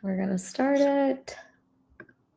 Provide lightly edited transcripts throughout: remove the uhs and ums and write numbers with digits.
We're going to start it.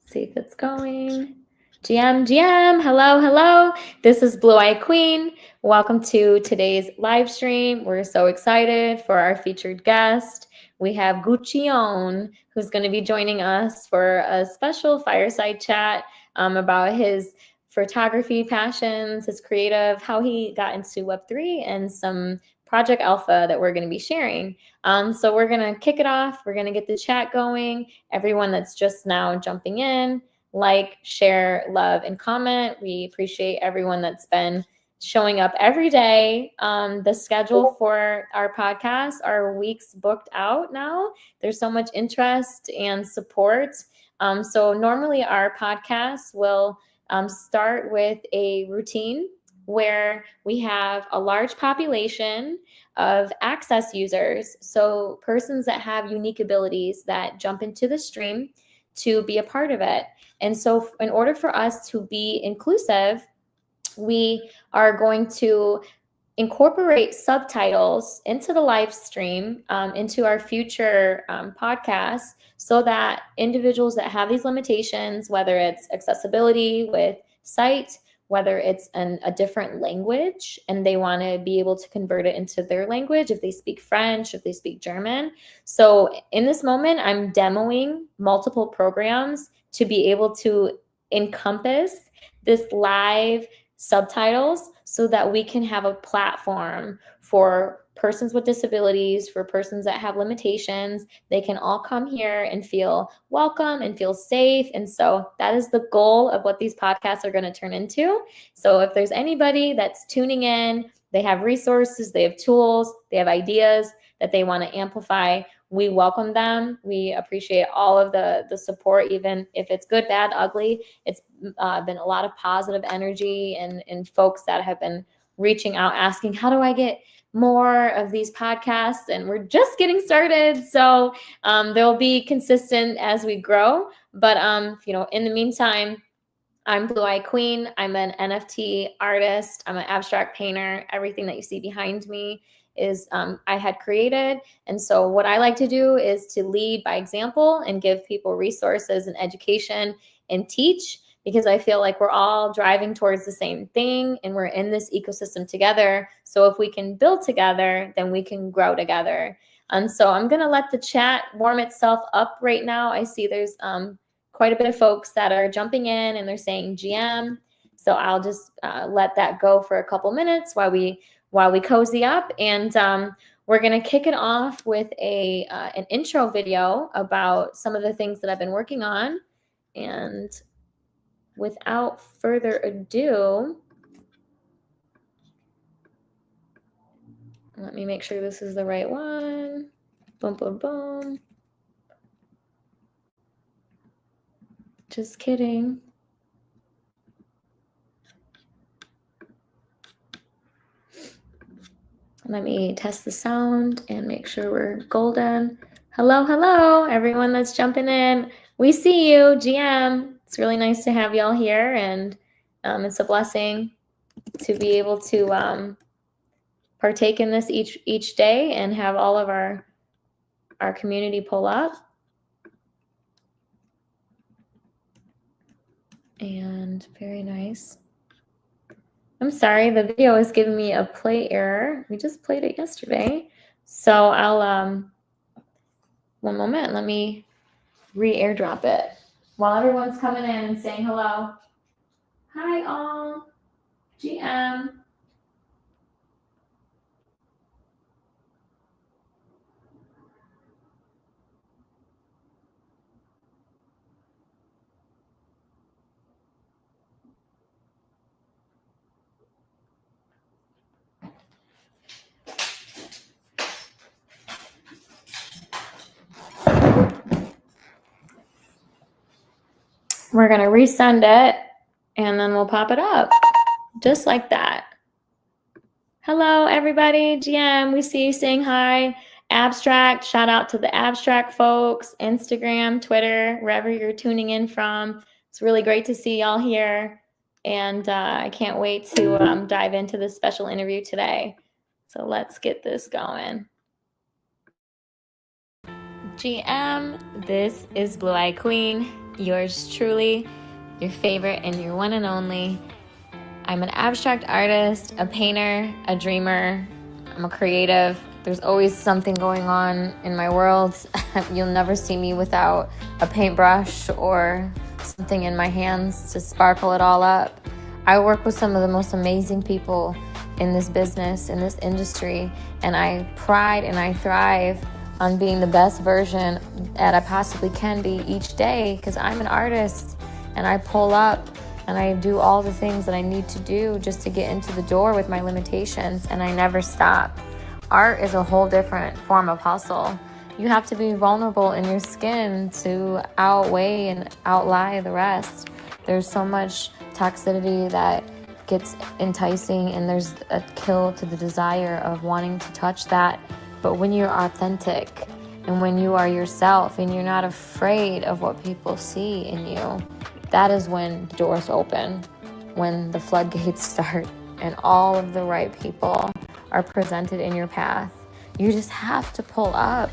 See if it's going. GM, hello. This is Blue Eye Queen. Welcome to today's live stream. We're so excited for our featured guest. We have Guccione, who's going to be joining us for a special fireside chat about his photography passions, his creative, how he got into Web3, and some Project Alpha that we're going to be sharing. So we're going to kick it off. We're going to get the chat going. Everyone that's just now jumping in, like, share, love, and comment. We appreciate everyone that's been showing up every day. The schedule for our podcast, our weeks booked out now. There's so much interest and support. So normally our podcast will start with a routine where we have a large population of access users, so persons that have unique abilities that jump into the stream to be a part of it. And so in order for us to be inclusive, we are going to incorporate subtitles into the live stream, into our future podcasts, so that individuals that have these limitations, whether it's accessibility with sight, whether it's a different language and they want to be able to convert it into their language, if they speak French, if they speak German. So in this moment, I'm demoing multiple programs to be able to encompass this live subtitles so that we can have a platform for persons with disabilities, for persons that have limitations. They can all come here and feel welcome and feel safe. And so that is the goal of what these podcasts are going to turn into. So if there's anybody that's tuning in, they have resources, they have tools, they have ideas that they want to amplify, we welcome them. We appreciate all of the support, even if it's good, bad, ugly. It's been a lot of positive energy and folks that have been reaching out asking, how do I get more of these podcasts? And we're just getting started. So they'll be consistent as we grow. But, in the meantime, I'm Blue Eye Queen. I'm an NFT artist. I'm an abstract painter. Everything that you see behind me is I had created. And so what I like to do is to lead by example and give people resources and education and teach, because I feel like we're all driving towards the same thing and we're in this ecosystem together. So if we can build together, then we can grow together. And so I'm going to let the chat warm itself up right now. I see there's quite a bit of folks that are jumping in and they're saying GM. So I'll just let that go for a couple minutes while we cozy up. And we're going to kick it off with an intro video about some of the things that I've been working on. And without further ado, let me make sure this is the right one. Boom, boom, boom. Just kidding. Let me test the sound and make sure we're golden. Hello, everyone that's jumping in. We see you, GM. It's really nice to have y'all here, and it's a blessing to be able to partake in this each day and have all of our community pull up. And very nice. I'm sorry, the video is giving me a play error. We just played it yesterday. So I'll, one moment, let me re-airdrop it while everyone's coming in and saying hello. Hi all, GM. We're going to resend it and then we'll pop it up just like that. Hello, everybody. GM, we see you saying hi. Abstract, shout out to the Abstract folks, Instagram, Twitter, wherever you're tuning in from. It's really great to see y'all here. And I can't wait to dive into this special interview today. So let's get this going. GM. This is Blue Eye Queen, yours truly, your favorite and your one and only. I'm an abstract artist, a painter, a dreamer. I'm a creative. There's always something going on in my world. You'll never see me without a paintbrush or something in my hands to sparkle it all up. I work with some of the most amazing people in this business, in this industry, and I pride and I thrive on being the best version that I possibly can be each day, because I'm an artist and I pull up and I do all the things that I need to do just to get into the door with my limitations, and I never stop. Art is a whole different form of hustle. You have to be vulnerable in your skin to outweigh and outlie the rest. There's so much toxicity that gets enticing, and there's a kill to the desire of wanting to touch that. But when you're authentic and when you are yourself and you're not afraid of what people see in you, that is when doors open, when the floodgates start and all of the right people are presented in your path. You just have to pull up.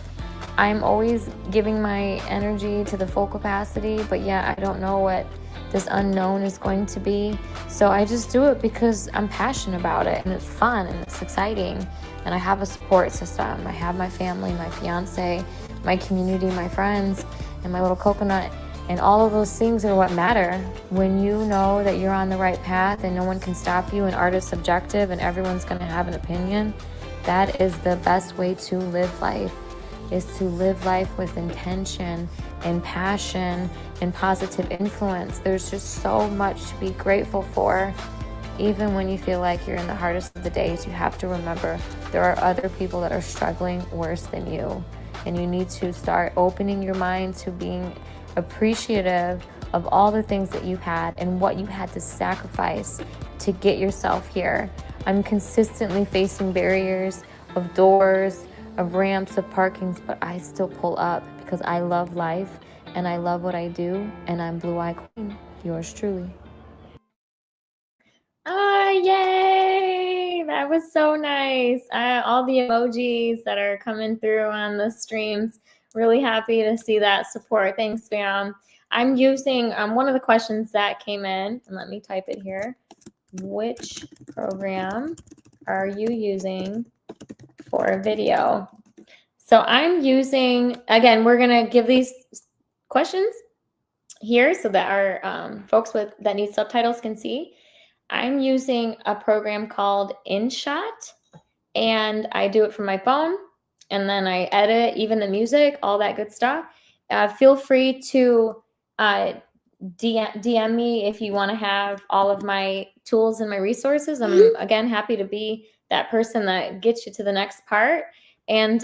I'm always giving my energy to the full capacity, but yeah, I don't know what this unknown is going to be. So I just do it because I'm passionate about it and it's fun and it's exciting. And I have a support system. I have my family, my fiance, my community, my friends, and my little coconut. And all of those things are what matter. When you know that you're on the right path and no one can stop you, and art is subjective and everyone's going to have an opinion, that is the best way to live life, is to live life with intention and passion and positive influence. There's just so much to be grateful for. Even when you feel like you're in the hardest of the days, you have to remember there are other people that are struggling worse than you. And you need to start opening your mind to being appreciative of all the things that you've had and what you had to sacrifice to get yourself here. I'm consistently facing barriers of doors, of ramps, of parkings, but I still pull up because I love life and I love what I do, and I'm Blue Eye Queen, yours truly. Yay! That was so nice. All the emojis that are coming through on the streams. Really happy to see that support. Thanks, fam. I'm using one of the questions that came in, and let me type it here. Which program are you using for video? So I'm using, again, we're going to give these questions here so that our folks that need subtitles can see. I'm using a program called InShot, and I do it from my phone, and then I edit even the music, all that good stuff. Feel free to DM me if you want to have all of my tools and my resources. I'm, again, happy to be that person that gets you to the next part. And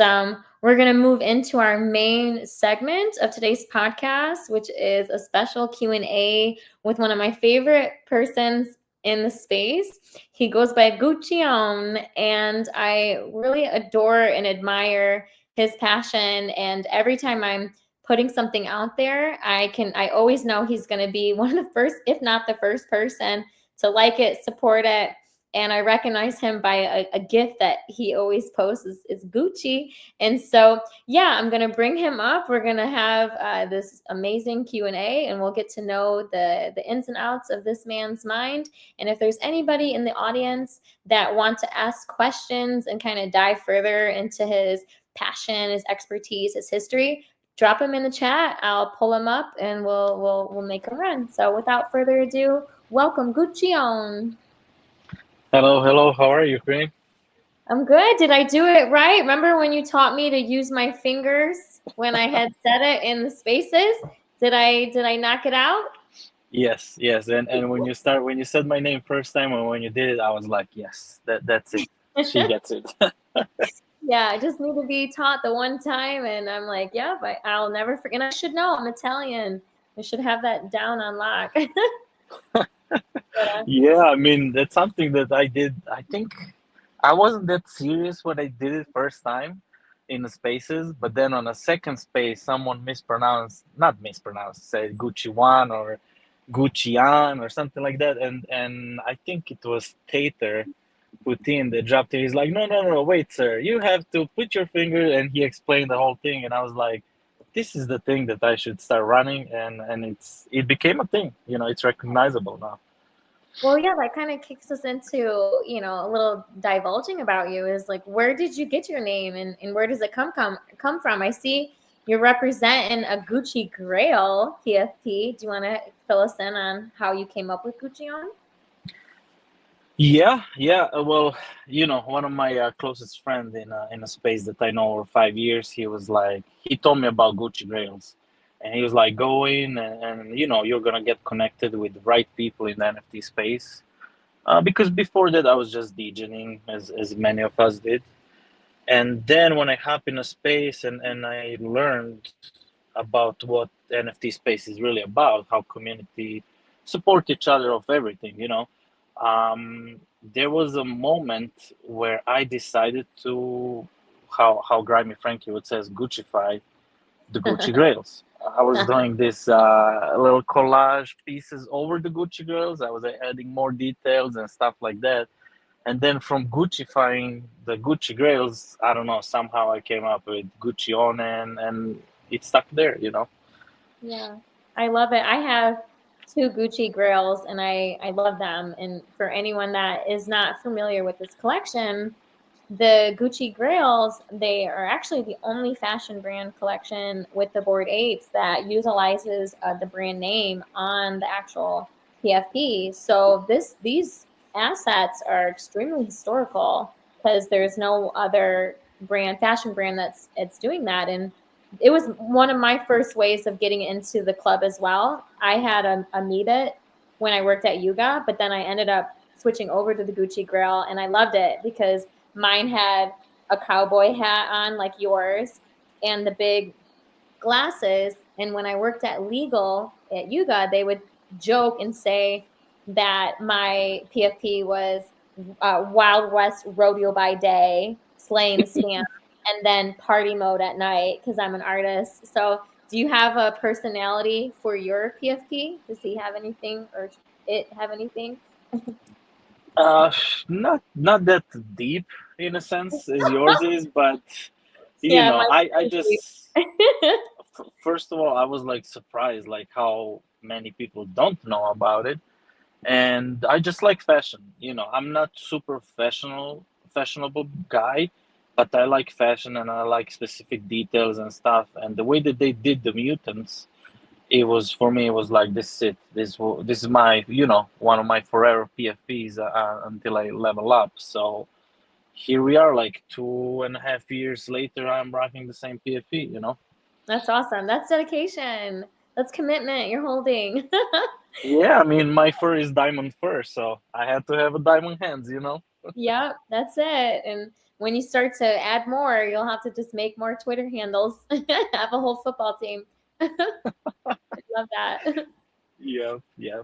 we're going to move into our main segment of today's podcast, which is a special Q&A with one of my favorite persons in the space. He goes by Guccione, and I really adore and admire his passion. And every time I'm putting something out there, I always know he's going to be one of the first, if not the first person to like it, support it. And I recognize him by a gift that he always posts is Gucci. And so, yeah, I'm going to bring him up. We're going to have this amazing Q&A, and we'll get to know the ins and outs of this man's mind. And if there's anybody in the audience that want to ask questions and kind of dive further into his passion, his expertise, his history, drop him in the chat. I'll pull him up and we'll make a run. So without further ado, welcome Guccione. Hello. How are you, Queen? I'm good. Did I do it right? Remember when you taught me to use my fingers when I had said it in the spaces? Did I knock it out? Yes. And when you said my name first time, and when you did it, I was like, yes, that's it. She gets it. Yeah, I just need to be taught the one time, and I'm like, yeah, but I'll never forget. And I should know, I'm Italian. I should have that down on lock. Yeah, I mean, that's something that I did. I think I wasn't that serious when I did it first time in the spaces, but then on a second space, someone not mispronounced, said Gucci one or Guccian or something like that, and I think it was Tater Putin that dropped it. He's like, no, wait, sir, you have to put your finger, and he explained the whole thing, and I was like, this is the thing that I should start running, and it became a thing. You know, it's recognizable now. Well, yeah, that kind of kicks us into, a little divulging about you is like, where did you get your name and where does it come from? I see you're representing a Gucci Grail PFP. Do you want to fill us in on how you came up with Guccione? Yeah, yeah. Well, you know, one of my closest friends in a space that I know over 5 years, he was like, he told me about Gucci Grails, and he was like, go in and you know, you're gonna get connected with the right people in the NFT space. Because before that, I was just DJing, as many of us did. And then when I hop in a space and I learned about what NFT space is really about, how community support each other of everything, you know, there was a moment where I decided to, how Grimy Frankie would says, Guccify the Gucci Grails. I was doing this little collage pieces over the Gucci Grails. I was adding more details and stuff like that. And then from Guccifying the Gucci Grails, I don't know, somehow I came up with Guccione and it stuck there, you know? Yeah, I love it. I have two Gucci Grails and I love them. And for anyone that is not familiar with this collection, the Gucci Grails, they are actually the only fashion brand collection with the Bored Apes that utilizes the brand name on the actual PFP. So these assets are extremely historical because there's no other fashion brand that's it's doing that. And it was one of my first ways of getting into the club as well. I had a meet it when I worked at Yuga, but then I ended up switching over to the Gucci Grail and I loved it because mine had a cowboy hat on like yours and the big glasses. And when I worked at Legal at Yuga, they would joke and say that my PFP was Wild West rodeo by day, slaying the scam, and then party mode at night because I'm an artist. So, do you have a personality for your PFP? Does he have anything or it have anything? Uh, not that deep in a sense as yours is, but you Yeah, know, my I just first of all, I was like surprised like how many people don't know about it. And I just like fashion. You know, I'm not super fashionable guy, but I like fashion and I like specific details and stuff. And the way that they did the mutants, it was for me. It was like this is it. This is my one of my forever PFPs until I level up. So here we are, like 2.5 years later. I'm rocking the same PFP. You know. That's awesome. That's dedication. That's commitment you're holding. Yeah, I mean my fur is diamond fur, so I had to have a diamond hands. You know. Yep, that's it. And when you start to add more, you'll have to just make more Twitter handles. Have a whole football team. I love that. Yeah, yeah.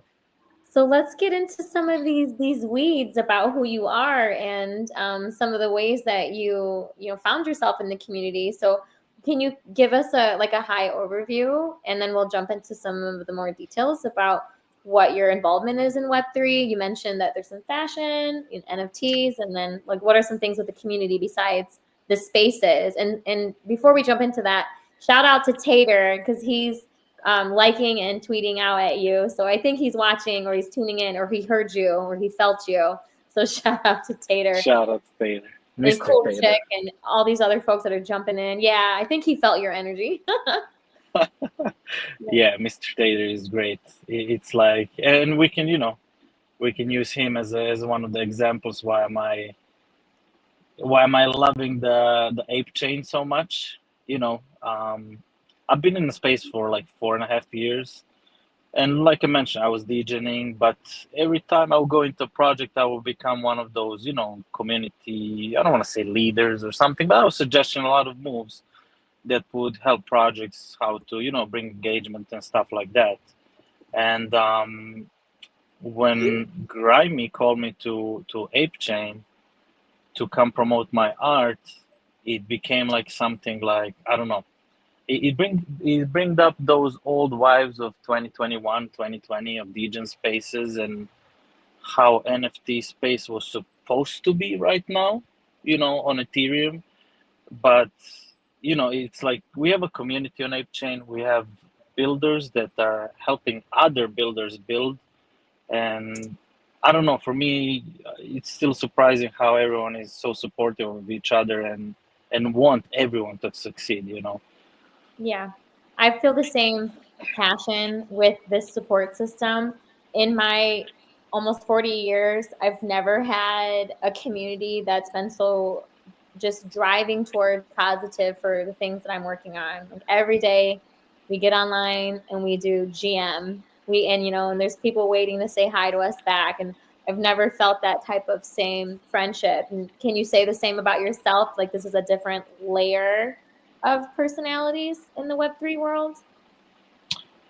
So let's get into some of these weeds about who you are and some of the ways that you found yourself in the community. So can you give us a high overview, and then we'll jump into some of the more details about what your involvement is in Web3? You mentioned that there's some fashion, NFTs, and then like what are some things with the community besides the spaces? And before we jump into that, shout out to Tater because he's liking and tweeting out at you. So I think he's watching or he's tuning in or he heard you or he felt you. So shout out to Tater Shout out to Taylor, and Mr. Cool Taylor. Chick and all these other folks that are jumping in. Yeah, I think he felt your energy. Yeah, Mr. Taylor is great. It's like, and we can use him as one of the examples why am I loving the ape chain so much. You know, I've been in the space for like 4.5 years. And like I mentioned, I was DJing, but every time I would go into a project, I would become one of those, community, I don't want to say leaders or something, but I was suggesting a lot of moves that would help projects how to, bring engagement and stuff like that. And when Grimy called me to Ape Chain to come promote my art, it became like something like, I don't know, it bring up those old vibes of 2021, 2020 of Degen spaces and how NFT space was supposed to be right now, on Ethereum. But it's like we have a community on Ape Chain. We have builders that are helping other builders build, and I don't know. For me, it's still surprising how everyone is so supportive of each other and want everyone to succeed. Yeah, I feel the same passion with this support system. In my almost 40 years, I've never had a community that's been so just driving towards positive for the things that I'm working on. Like every day we get online and we do GM. And there's people waiting to say hi to us back. And I've never felt that type of same friendship. And can you say the same about yourself? Like this is a different layer of personalities in the Web3 world?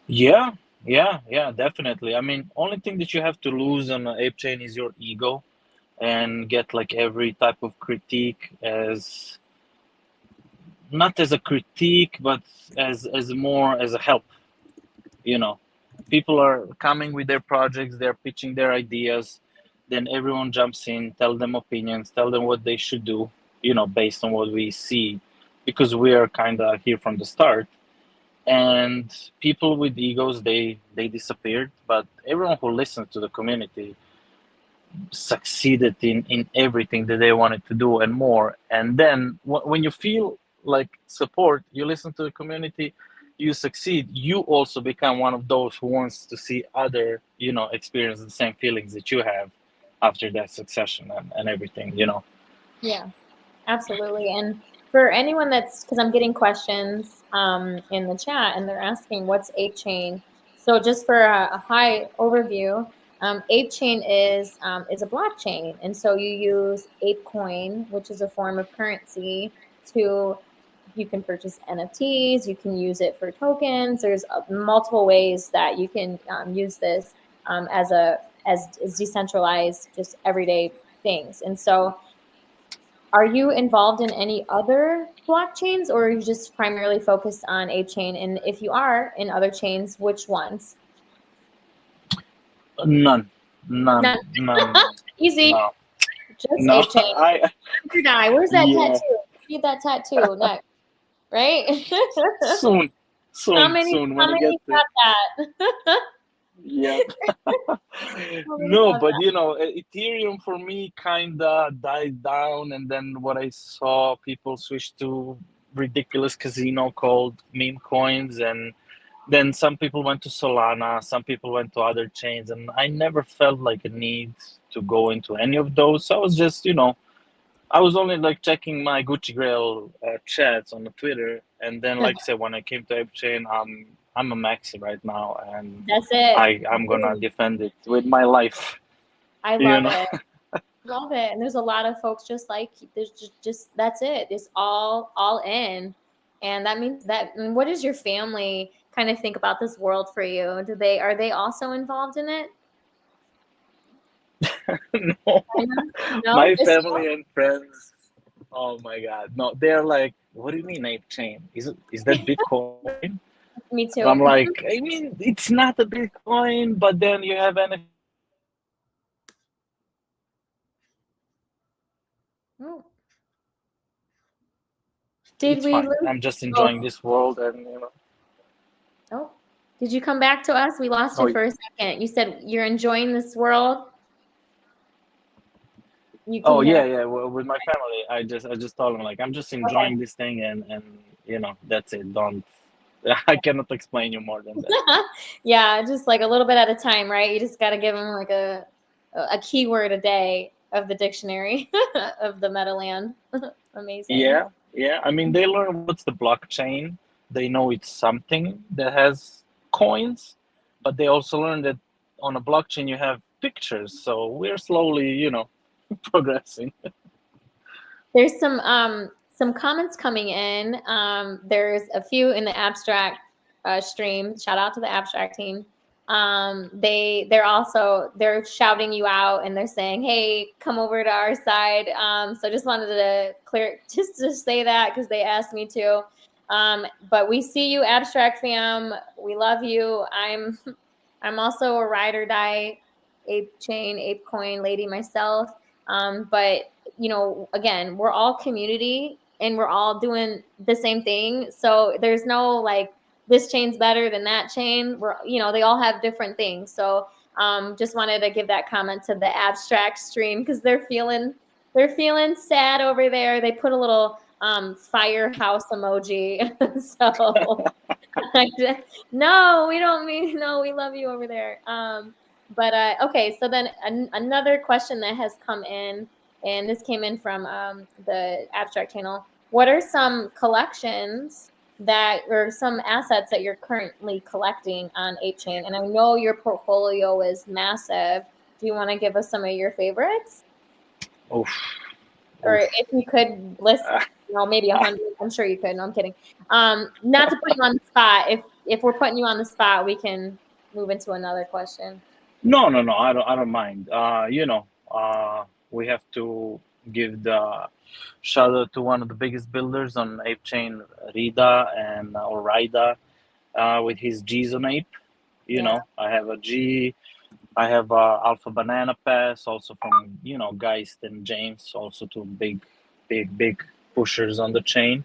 Yeah, yeah, definitely. I mean, only thing that you have to lose on Ape Chain is your ego and get like every type of critique as not as a critique, but as more as a help. You know, people are coming with their projects, they're pitching their ideas, then everyone jumps in, tell them opinions, tell them what they should do, based on what we see, because we are kind of here from the start. And people with egos, they disappeared, but everyone who listened to the community succeeded in everything that they wanted to do and more. And then when you feel like support, you listen to the community, you succeed, you also become one of those who wants to see other, experience the same feelings that you have after that succession and everything. Yeah, absolutely. And for anyone that's, because I'm getting questions in the chat and they're asking what's Ape Chain. So just for a high overview, Ape Chain is a blockchain, and so you use ApeCoin, which is a form of currency, to you can purchase NFTs, you can use it for tokens. There's multiple ways that you can use this as decentralized, just everyday things. And so are you involved in any other blockchains, or are you just primarily focused on a chain? And if you are in other chains, which ones? None, none, None. none. Easy. No, Just no. a chain. I Your die. Where's that Yeah, tattoo? Need that tattoo next, right? soon, how soon, many? soon when How I get many there. got that? Yep. how many No, got but Ethereum for me kinda died down, and then what I saw, people switch to ridiculous casino called meme coins, and then some people went to Solana, some people went to other chains, and I never felt like a need to go into any of those. So I was just, I was only like checking my Gucci Grail chats on the Twitter, and then that? like I said, when I came to ApeChain, I'm a maxi right now, and That's it. I'm gonna defend it with my life. I You love know. it. Love it. And there's a lot of folks just like there's just that's it. It's all in. And that means that and what does your family kind of think about this world for you? Are they also involved in it? No, Kinda? No, my just family and friends. Oh my God, no, they're like, "What do you mean ApeChain? Is that Bitcoin?" me And I'm too. like, I mean, it's not a Bitcoin, but then you have Oh, did it's we fine. lose? I'm just Oh, enjoying this world, and oh, did you come back to us? We lost you oh, for a second. You said you're enjoying this world. You can oh hear yeah, us. yeah. With my family, I just told them like I'm just Okay. enjoying this thing, and that's it. Don't I cannot explain you more than that. Yeah, just like a little bit at a time, right? You just got to give them like a keyword a day of the dictionary of the Metaland. Amazing. Yeah, yeah. I mean, they learn what's the blockchain. They know it's something that has coins, but they also learn that on a blockchain you have pictures. So we're slowly, progressing. There's some comments coming in. There's a few in the abstract stream. Shout out to the abstract team. They're shouting you out and they're saying, "Hey, come over to our side." So just wanted to clear just to say that because they asked me to. But we see you, abstract fam. We love you. I'm also a ride or die ape chain, ape coin lady myself. But again, we're all community. and we're all doing the same thing. So there's no like this chain's better than that chain. We're, you know, they all have different things. So just wanted to give that comment to the abstract stream because they're feeling sad over there. They put a little firehouse emoji. So no, we don't mean no, we love you over there. But okay, so then another question that has come in, and this came in from the abstract channel. What are some collections that or some assets that you're currently collecting on ApeChain? And I know your portfolio is massive. Do you want to give us some of your favorites? Oof. Or if you could list, you know, maybe 100. I'm sure you could. No, I'm kidding. Not to put you on the spot. If we're putting you on the spot, we can move into another question. No, no, no. I don't mind. We have to give the shout out to one of the biggest builders on Ape Chain, Rida and or Rida, with his G's on Ape. Yeah. I have a G. I have Alpha Banana Pass, also from Geist and James, also two big pushers on the chain.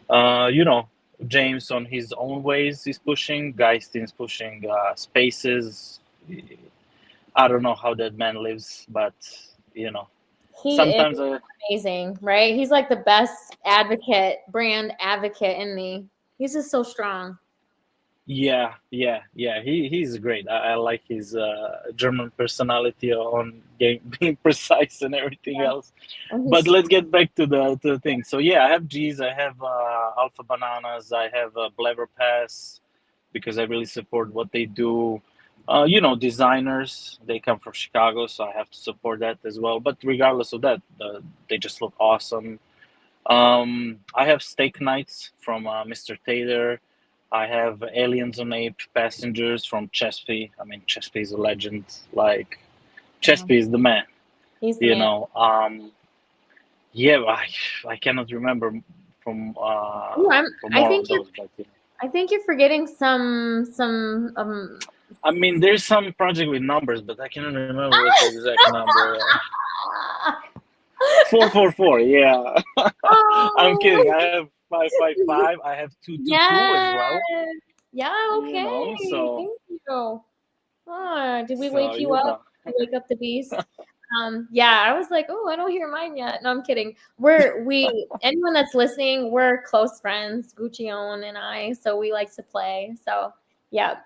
Uh, you know, James on his own ways is pushing. Geist is pushing spaces. I don't know how that man lives, but you know, He is sometimes amazing, right? He's like the best advocate, brand advocate in me. He's just so strong. yeah. He's great. I like his German personality on game, being precise and everything Yeah. else. And But he's let's get back to the thing. So yeah, I have G's, I have Alpha Bananas, I have Blever Pass because I really support what they do. Designers, they come from Chicago, so I have to support that as well. But regardless of that, they just look awesome. I have Steak Nights from Mr. Taylor. I have Aliens on Ape Passengers from Chespy. I mean, Chespy is a legend. Like, yeah, Chespy is the man. he's the You man. know. Yeah, I cannot remember from Ooh, I more think of you're those, but I think you're forgetting some I mean, there's some project with numbers, but I cannot remember what's the exact number. 444. Yeah, I'm kidding. Oh, I have 555. I have 222 as yes. well. Yeah, okay. So Thank you. Ah, did we so wake you up? Wake up the beast? Yeah, I was like, oh, I don't hear mine yet. No, I'm kidding. Anyone that's listening, we're close friends, Guccione and I, so we like to play. So yeah,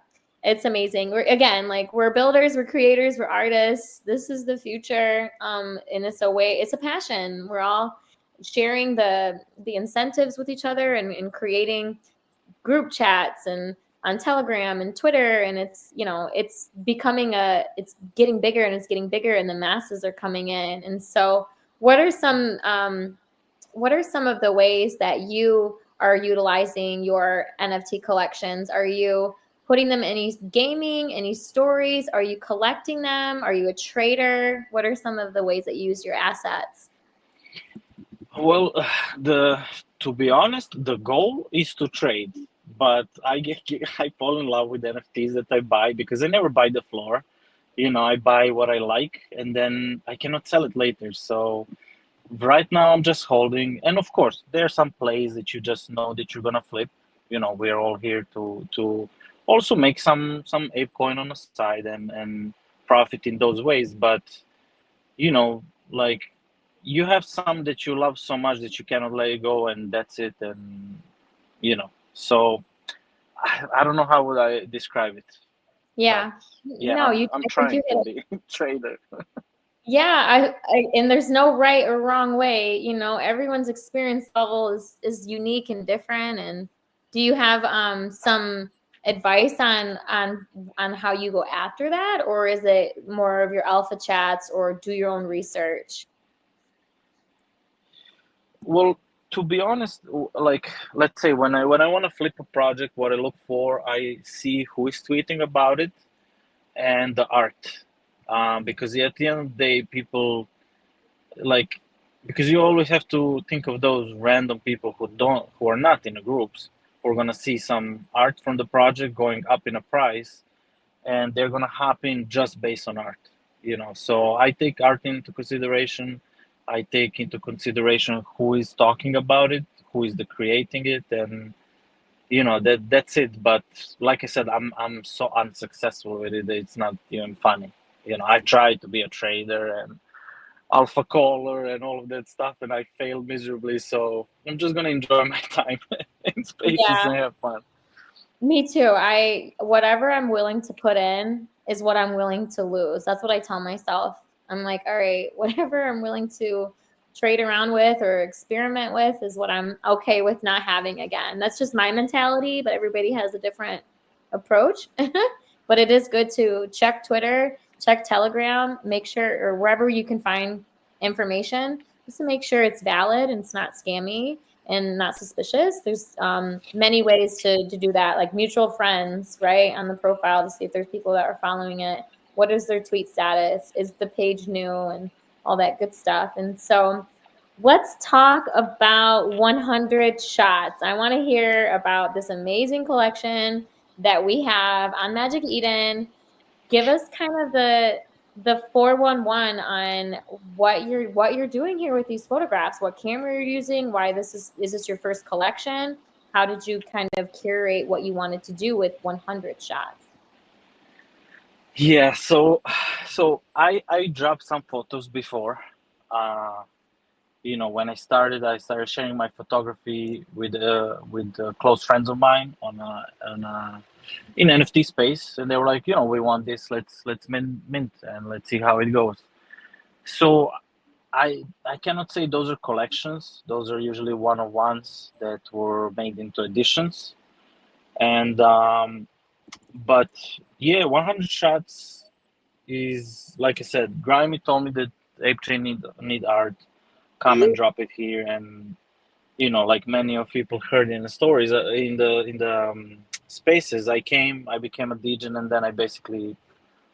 it's amazing. We're again, like we're builders, we're creators, we're artists. This is the future. And it's a way, it's a passion. We're all sharing the incentives with each other and creating group chats and on Telegram and Twitter, and it's it's becoming it's getting bigger and it's getting bigger, and the masses are coming in. And so, what are some of the ways that you are utilizing your NFT collections? Are you putting them in any gaming, any stories? Are you collecting them? Are you a trader? What are some of the ways that you use your assets? well, the to be honest, the goal is to trade, but I fall in love with NFTs that I buy because I never buy the floor. I buy what I like, and then I cannot sell it later. So right now I'm just holding, and of course there are some plays that you just know that you're gonna flip. We're all here to also make some ape coin on the side and profit in those ways. But like you have some that you love so much that you cannot let it go, and that's it. And so I don't know how would I describe it, but Yeah, yeah, no, I'm I think trying you to hit. be trader. Yeah, and there's no right or wrong way. Everyone's experience level is unique and different. And do you have some advice on how you go after that, or is it more of your alpha chats or do your own research? Well, to be honest, like let's say when I want to flip a project, what I look for, I see who is tweeting about it and the art, because at the end of the day, people like because you always have to think of those random people who are not in the groups, who are gonna see some art from the project going up in a price, and they're gonna hop in just based on art. So I take art into consideration. I take into consideration who is talking about it, who is the creating it, and that's it. But like I said, I'm so unsuccessful with it. It's not even funny. I try to be a trader and alpha caller and all of that stuff, and I fail miserably. So I'm just gonna enjoy my time in spaces and Yeah, have fun. me too. I whatever I'm willing to put in is what I'm willing to lose. That's what I tell myself. I'm like, all right, whatever I'm willing to trade around with or experiment with is what I'm okay with not having again. That's just my mentality, but everybody has a different approach. But it is good to check Twitter, check Telegram, make sure or wherever you can find information just to make sure it's valid and it's not scammy and not suspicious. There's many ways to do that, like mutual friends, right, on the profile to see if there's people that are following it. What is their tweet status? Is the page new? And all that good stuff. And so let's talk about 100 shots. I want to hear about this amazing collection that we have on Magic Eden. Give us kind of the 411 on what you're doing here with these photographs, what camera you're using, why is this your first collection? How did you kind of curate what you wanted to do with 100 shots? Yeah, so I dropped some photos before. Uh, when I started sharing my photography with close friends of mine on in NFT space, and they were like, we want this. Let's mint and let's see how it goes. So I cannot say those are collections. Those are usually one of ones that were made into editions. And but yeah, 100 shots is like I said. Grimy told me that Ape Chain need art. Come and drop it here, and like many of people heard in the stories in the spaces. I became a DJ, and then I basically,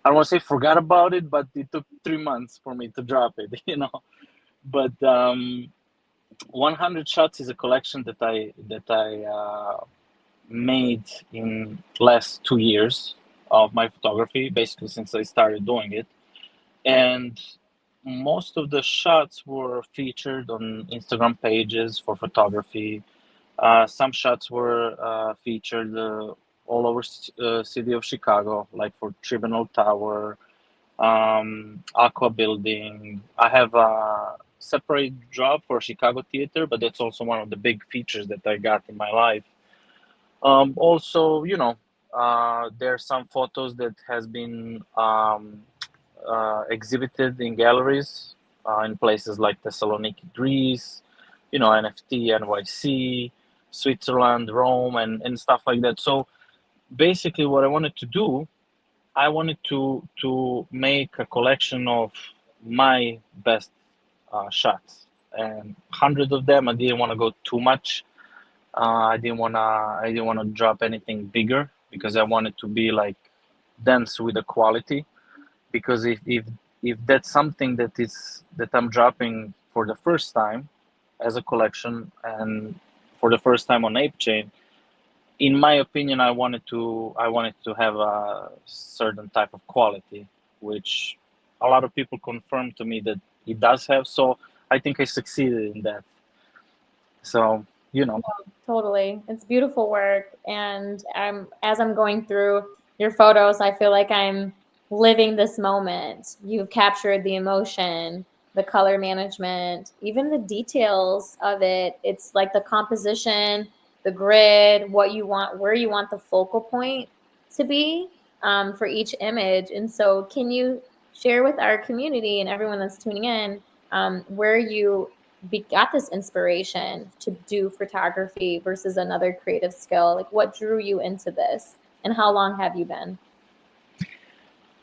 I don't want to say forgot about it, but it took 3 months for me to drop it. But 100 shots is a collection that I made in last 2 years of my photography, basically since I started doing it. And most of the shots were featured on Instagram pages for photography. Some shots were featured all over city of Chicago, like for Tribunal Tower, Aqua Building. I have a separate job for Chicago Theater, but that's also one of the big features that I got in my life. Also, there are some photos that has been exhibited in galleries in places like Thessaloniki, Greece, NFT, NYC, Switzerland, Rome, and stuff like that. So basically, what I wanted to do, I wanted to make a collection of my best shots, and hundreds of them. I didn't want to go too much. I didn't wanna drop anything bigger because I wanted to be like dense with the quality. Because if that's something that I'm dropping for the first time as a collection and for the first time on Ape Chain, in my opinion, I wanted to have a certain type of quality, which a lot of people confirmed to me that it does have. So I think I succeeded in that. So you know, Totally. It's beautiful work. And as I'm going through your photos, I feel like I'm living this moment. You've captured the emotion, the color management, even the details of it. It's like the composition, the grid, what you want, where you want the focal point to be for each image. And so, can you share with our community and everyone that's tuning in where you got this inspiration to do photography versus another creative skill? Like, what drew you into this, and how long have you been?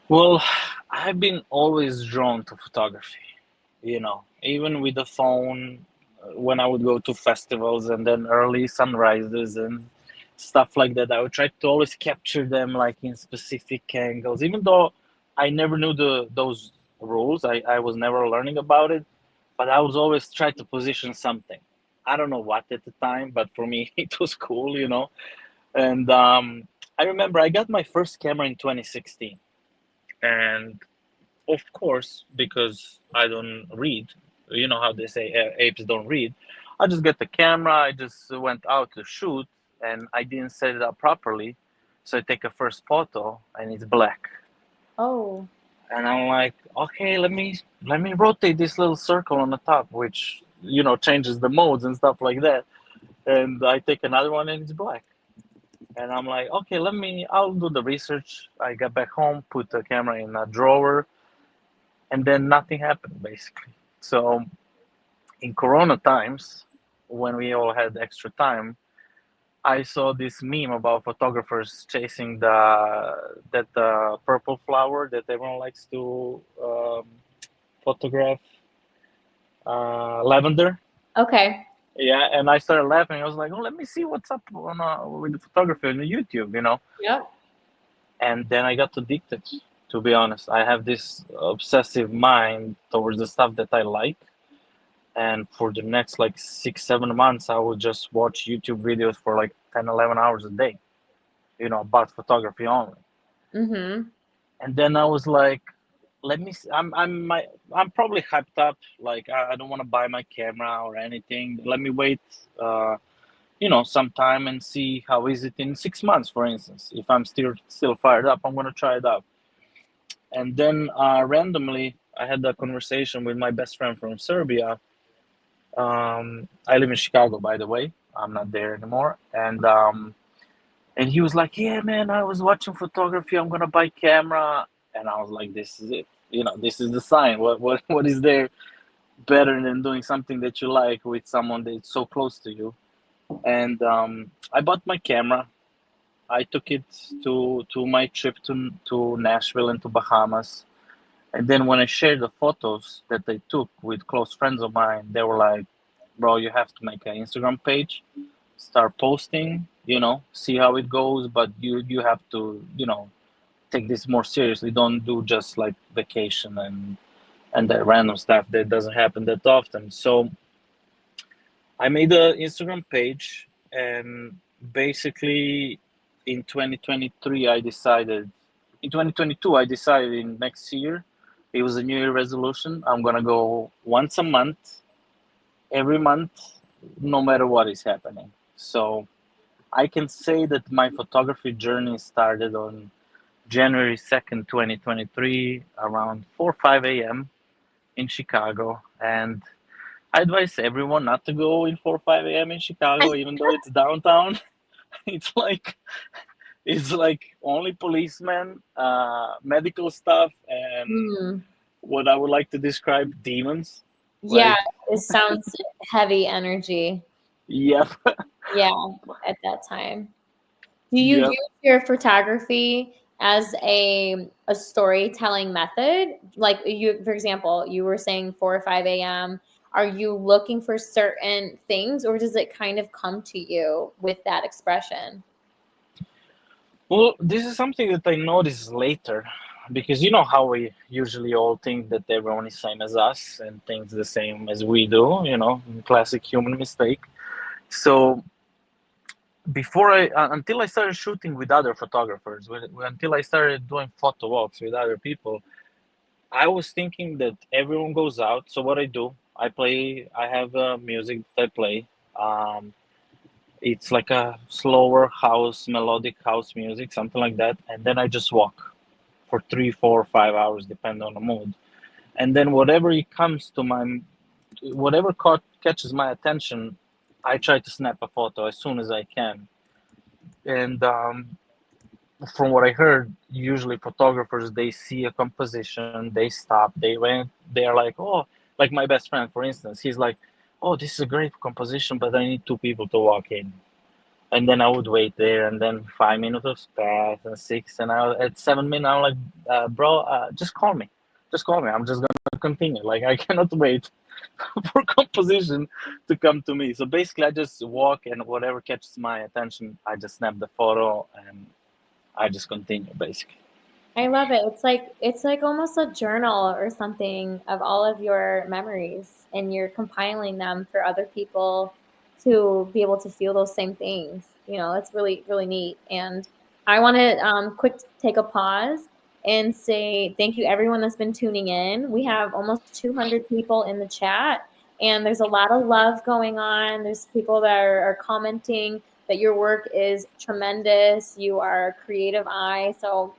well, I've been always drawn to photography. Even with the phone, when I would go to festivals and then early sunrises and stuff like that, I would try to always capture them like in specific angles. Even though I never knew those rules, I was never learning about it, but I was always try to position something. I don't know what at the time, but for me it was cool. And I remember I got my first camera in 2016, and of course, because I don't read, You know how they say apes don't read. I just get the camera. I just went out to shoot, and I didn't set it up properly, so I take a first photo, and it's black. Oh. And I'm like, okay, let me rotate this little circle on the top, which changes the modes and stuff like that. And I take another one, and it's black. And I'm like, okay, I'll do the research. I got back home, put the camera in a drawer, and then nothing happened basically. So in Corona times, when we all had extra time, I saw this meme about photographers chasing the purple flower that everyone likes to photograph, lavender. Okay. Yeah, and I started laughing. I was like, "Oh, let me see what's up with the photography on YouTube." Yep. And then I got addicted. To be honest, I have this obsessive mind towards the stuff that I like, and for the next like 6 7 months I would just watch YouTube videos for like 10 11 hours a day, about photography only. Mm-hmm. And then I was like, let me see, I'm probably hyped up, like I don't want to buy my camera or anything. Let me wait some time and see how is it in 6 months, for instance. If I'm still fired up, I'm going to try it out. And then randomly I had a conversation with my best friend from Serbia. I live in Chicago, by the way. I'm not there anymore. And he was like, "Yeah, man, I was watching photography. I'm gonna buy camera." And I was like, "This is it. This is the sign. What is there better than doing something that you like with someone that's so close to you?" And I bought my camera. I took it to my trip to Nashville and to Bahamas. And then when I shared the photos that I took with close friends of mine, they were like, "Bro, you have to make an Instagram page, start posting, see how it goes, but you have to, take this more seriously. Don't do just like vacation and that random stuff that doesn't happen that often." So I made an Instagram page, and basically in 2023 I decided in 2022 I decided in next year, it was a new year resolution. I'm gonna go once a month, every month, no matter what is happening. So I can say that my photography journey started on January 2nd, 2023, around 4 5 a.m. in Chicago. And I advise everyone not to go in 4 5 a.m. in Chicago, even though it's downtown. It's like only policemen, medical stuff, and Mm. what I would like to describe demons. Yeah, Like, it sounds heavy energy. yep, Yeah, at that time. Do you yep. use your photography as a storytelling method? Like you, for example, you were saying 4 or 5 a.m. Are you looking for certain things, or does it kind of come to you with that expression? Well, this is something that I noticed later, because you know how we usually all think that everyone is same as us and thinks the same as we do. Classic human mistake. So until I started shooting with other photographers, until I started doing photo walks with other people, I was thinking that everyone goes out. So what I do, I have music that I play. Um, it's like a slower house, melodic house music, something like that. And then I just walk for 3 4 5 hours, depending on the mood. And then whatever catches my attention, I try to snap a photo as soon as I can. And from what I heard, usually photographers, they see a composition, they stop, they are like, "Oh," like my best friend, for instance, he's like, "Oh, this is a great composition, but I need two people to walk in." And then I would wait there, and then 5 minutes of pass, and six, and at 7 minutes, I'm like, "Bro, just call me. I'm just gonna continue. Like I cannot wait for composition to come to me." So basically, I just walk, and whatever catches my attention, I just snap the photo, and I just continue basically. I love it. It's like almost a journal or something of all of your memories, and you're compiling them for other people to be able to feel those same things. It's really really neat. And I want to quick take a pause and say thank you everyone that's been tuning in. We have almost 200 people in the chat, and there's a lot of love going on. There's people that are commenting that your work is tremendous. You are a creative eye. So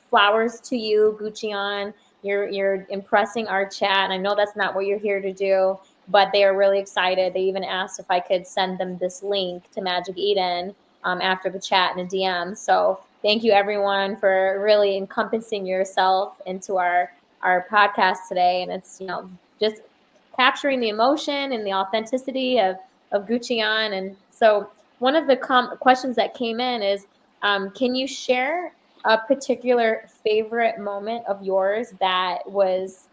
flowers to you, Guccione. You're impressing our chat. And I know that's not what you're here to do, but they are really excited. They even asked if I could send them this link to Magic Eden after the chat in a DM. So thank you everyone for really encompassing yourself into our podcast today. And it's, just capturing the emotion and the authenticity of Guccione. And so one of the questions that came in is, can you share a particular favorite moment of yours that was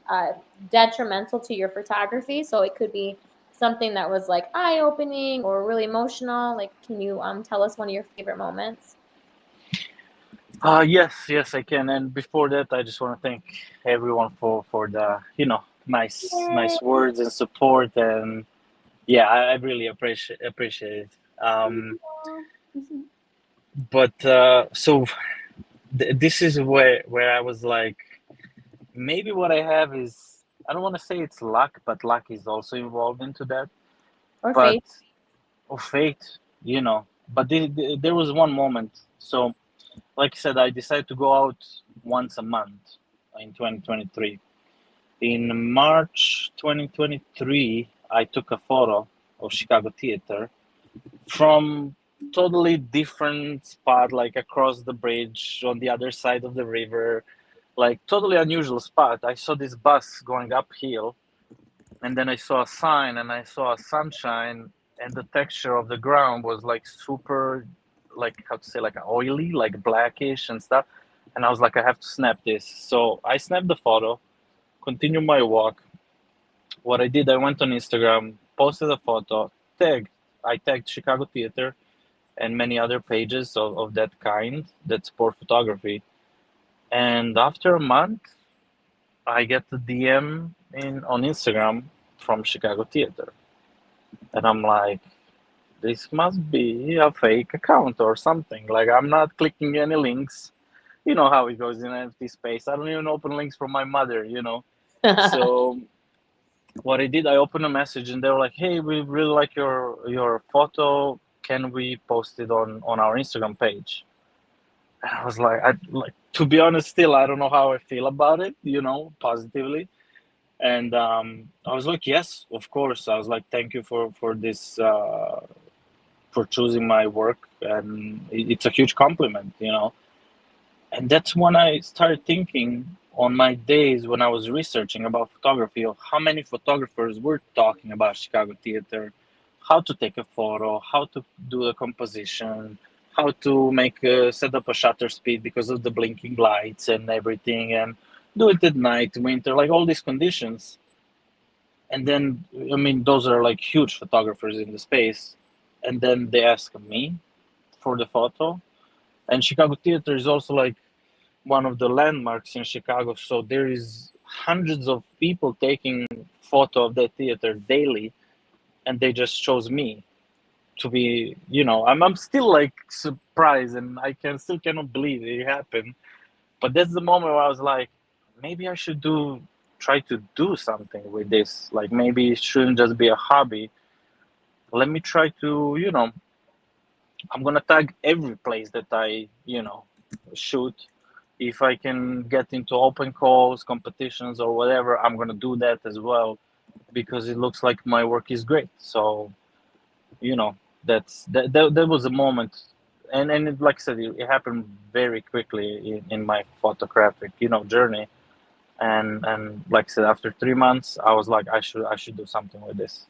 detrimental to your photography? So it could be something that was like eye-opening or really emotional. Like, can you tell us one of your favorite moments? Yes, I can. And before that, I just want to thank everyone for the nice words and support. And yeah, I really appreciate it. But so this is where I was like, maybe what I have is, I don't want to say it's luck, but luck is also involved into that. Or But faith? or fate, But there was one moment. So, like I said, I decided to go out once a month in 2023. In March 2023, I took a photo of Chicago Theater from totally different spot, like across the bridge on the other side of the river, like totally unusual spot. I saw this bus going uphill, and then I saw a sign, and I saw a sunshine, and the texture of the ground was like super, like how to say, like oily, like blackish and stuff. And I was like, I have to snap this. So I snapped the photo, continued my walk. What I did, I went on Instagram, posted a photo, tagged, I tagged Chicago Theater and many other pages of that kind that support photography. And after a month, I get the DM on Instagram from Chicago Theater. And I'm like, this must be a fake account or something. Like, I'm not clicking any links. You know how it goes in empty space. I don't even open links from my mother. So what I did, I opened a message, and they were like, "Hey, we really like your photo. Can we post it on our Instagram page?" And I was like, to be honest, still I don't know how I feel about it. Positively. And I was like, yes, of course. I was like, thank you for this, for choosing my work, and it's a huge compliment. And that's when I started thinking on my days when I was researching about photography of how many photographers were talking about Chicago Theater, how to take a photo, how to do the composition, how to set up a shutter speed because of the blinking lights and everything, and do it at night, winter, like all these conditions. And then, I mean, those are like huge photographers in the space. And then they ask me for the photo. And Chicago Theater is also like one of the landmarks in Chicago. So there is hundreds of people taking photo of that theater daily, and they just chose me to be. I'm still like surprised, and I still cannot believe it happened. But that's the moment where I was like, maybe I should try to do something with this. Like maybe it shouldn't just be a hobby. Let me try to, I'm gonna tag every place that I, shoot. If I can get into open calls, competitions, or whatever, I'm gonna do that as well because it looks like my work is great. So, you know, that was a moment, and like I said, it happened very quickly in my photographic, journey. And like I said, after 3 months, I was like, I should do something with this.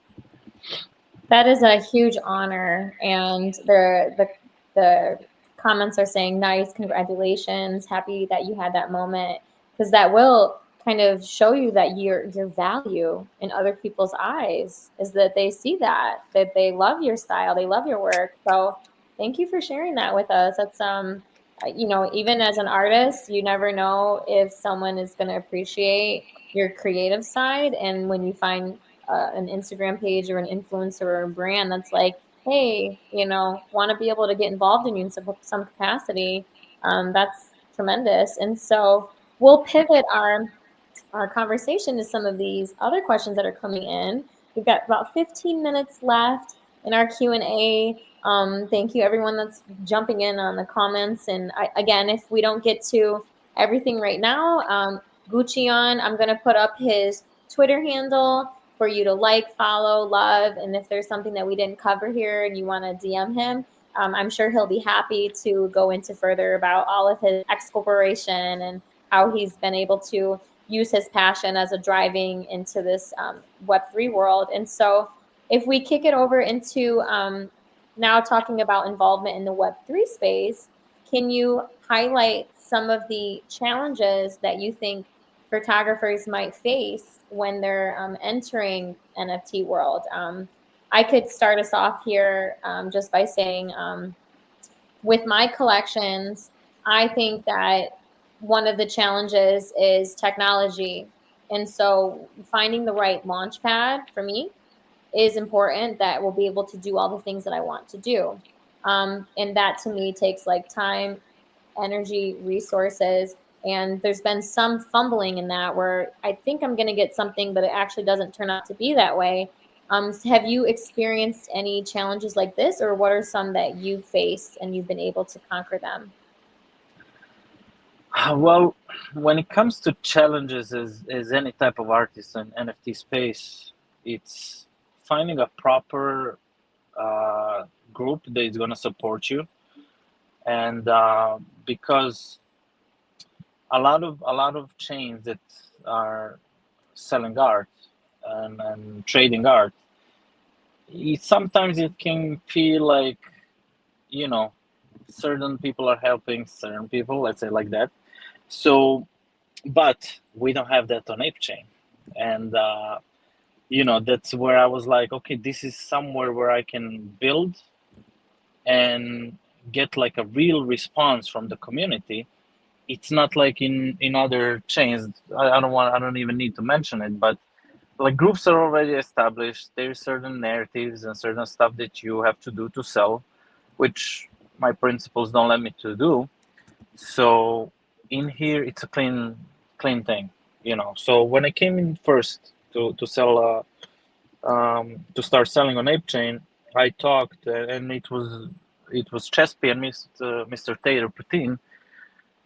That is a huge honor, and the comments are saying, "Nice, congratulations, happy that you had that moment," because that will kind of show you that your value in other people's eyes is that they see that they love your style, they love your work. So thank you for sharing that with us. That's even as an artist, you never know if someone is going to appreciate your creative side, and when you find an Instagram page or an influencer or a brand that's like, hey, want to be able to get involved in you in some capacity, that's tremendous. And so we'll pivot our conversation to some of these other questions that are coming in. We've got about 15 minutes left in our Q&A. Thank you everyone that's jumping in on the comments. And again, if we don't get to everything right now, Guccione, I'm going to put up his Twitter handle for you to like, follow, love. And if there's something that we didn't cover here and you want to DM him, I'm sure he'll be happy to go into further about all of his exploration and how he's been able to use his passion as a driving into this Web3 world. And so if we kick it over into now talking about involvement in the Web3 space, can you highlight some of the challenges that you think photographers might face when they're entering NFT world? I could start us off here just by saying with my collections, I think that one of the challenges is technology. And so finding the right launch pad for me is important that will be able to do all the things that I want to do. And that to me takes like time, energy, resources. And there's been some fumbling in that where I think I'm going to get something, but it actually doesn't turn out to be that way. Have you experienced any challenges like this, or what are some that you've faced and you've been able to conquer them? Well, when it comes to challenges as any type of artist in NFT space, it's finding a proper group that is going to support you. And because a lot of chains that are selling art and trading art, sometimes it can feel like, you know, certain people are helping certain people, let's say like that. So, but we don't have that on Ape Chain. And, that's where I was like, okay, this is somewhere where I can build and get like a real response from the community. It's not like in other chains. I don't even need to mention it, but like groups are already established. There's certain narratives and certain stuff that you have to do to sell, which my principles don't let me to do. So in here, it's a clean thing, So when I came in first to sell, to start selling on Ape Chain, I talked, and it was Chespi and Mr. Taylor Putin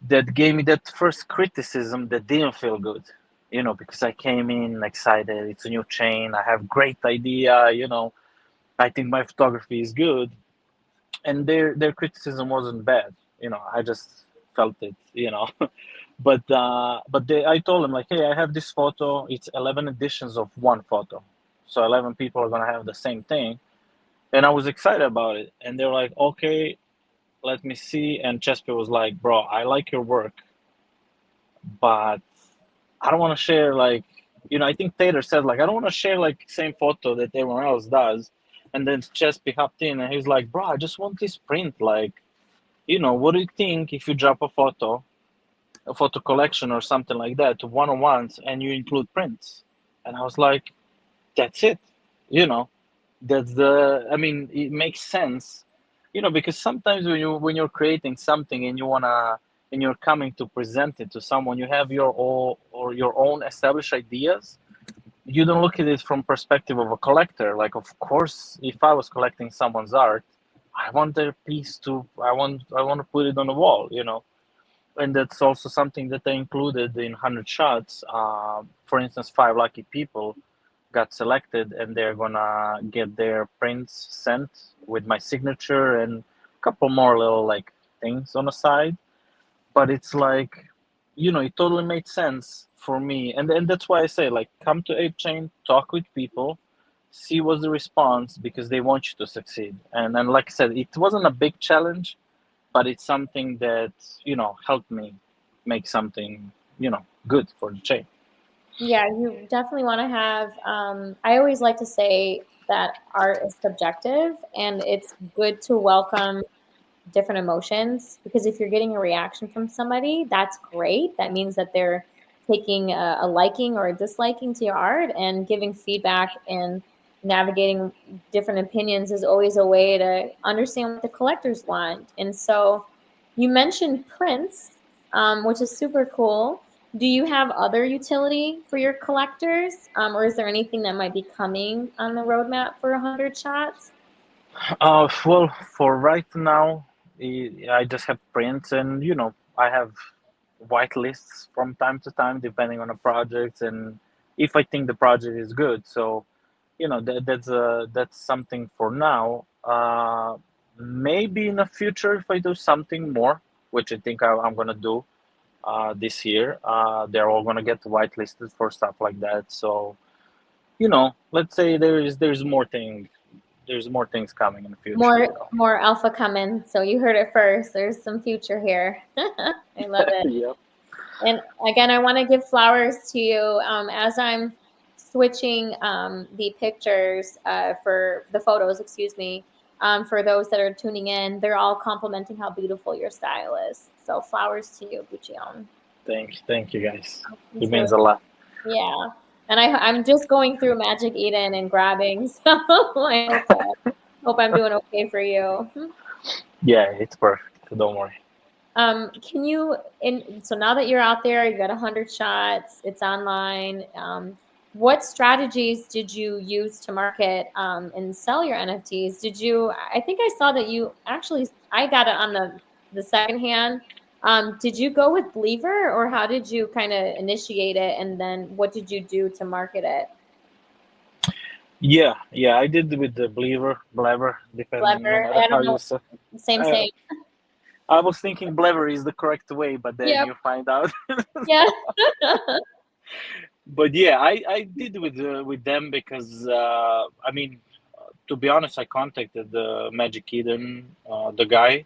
that gave me that first criticism that didn't feel good, because I came in excited. It's a new chain. I have great idea. I think my photography is good, and their criticism wasn't bad. I just felt it. I told them like, hey, I have this photo. It's 11 editions of one photo, so 11 people are gonna have the same thing, and I was excited about it. And they're like, okay, let me see. And Chespe was like, bro, I like your work, but I don't want to share like, I think Taylor said like, I don't want to share like same photo that everyone else does. And then Chespe hopped in and he's like, bro, I just want this print. Like, what do you think if you drop a photo collection or something like that to one-on-ones and you include prints? And I was like, that's it. You know, it makes sense, because sometimes when you're creating something and you're coming to present it to someone, you have your own established ideas. You don't look at it from perspective of a collector. Like, of course, if I was collecting someone's art, I want their piece I want to put it on the wall, and that's also something that I included in 100 shots. For instance, 5 lucky people got selected, and they're gonna get their prints sent with my signature and a couple more little like things on the side. But it's like, it totally made sense for me, and that's why I say like, come to Ape Chain, talk with people, see what's the response, because they want you to succeed. And like I said, it wasn't a big challenge, but it's something that helped me make something good for the chain. Yeah, you definitely want to have. I always like to say that art is subjective, and it's good to welcome different emotions, because if you're getting a reaction from somebody, that's great. That means that they're taking a liking or a disliking to your art, and giving feedback and navigating different opinions is always a way to understand what the collectors want. And so you mentioned prints, which is super cool. Do you have other utility for your collectors, or is there anything that might be coming on the roadmap for 100 shots? Well, for right now, I just have prints, and I have white lists from time to time, depending on the projects, and if I think the project is good. So, that's something for now. Maybe in the future, if I do something more, which I think I'm gonna do this year, they're all gonna get whitelisted for stuff like that. So, let's say there's more things coming in the future. More alpha coming. So you heard it first. There's some future here. I love it. Yep. And again, I want to give flowers to you as I'm switching the pictures for the photos, excuse me. For those that are tuning in, they're all complimenting how beautiful your style is. So flowers to you, Guccione. Thank you guys. It It's really, means a lot. yeah. And I'm just going through Magic Eden and grabbing, so I hope I'm doing okay for you. Yeah, it's perfect. Don't worry. Can you, so now that you're out there, you got 100 shots, it's online. What strategies did you use to market and sell your NFTs? I think I saw that you actually, I got it on the second hand. Did you go with Believer or how did you kind of initiate it? And then what did you do to market it? Yeah, I did with the Blever, depending no Clever. matter I how don't you know. say. Same, Uh, same. I was thinking Blever is the correct way, but then Yep. you find out. Yeah. But yeah, I did with them because I mean, to be honest, I contacted the Magic Eden, the guy,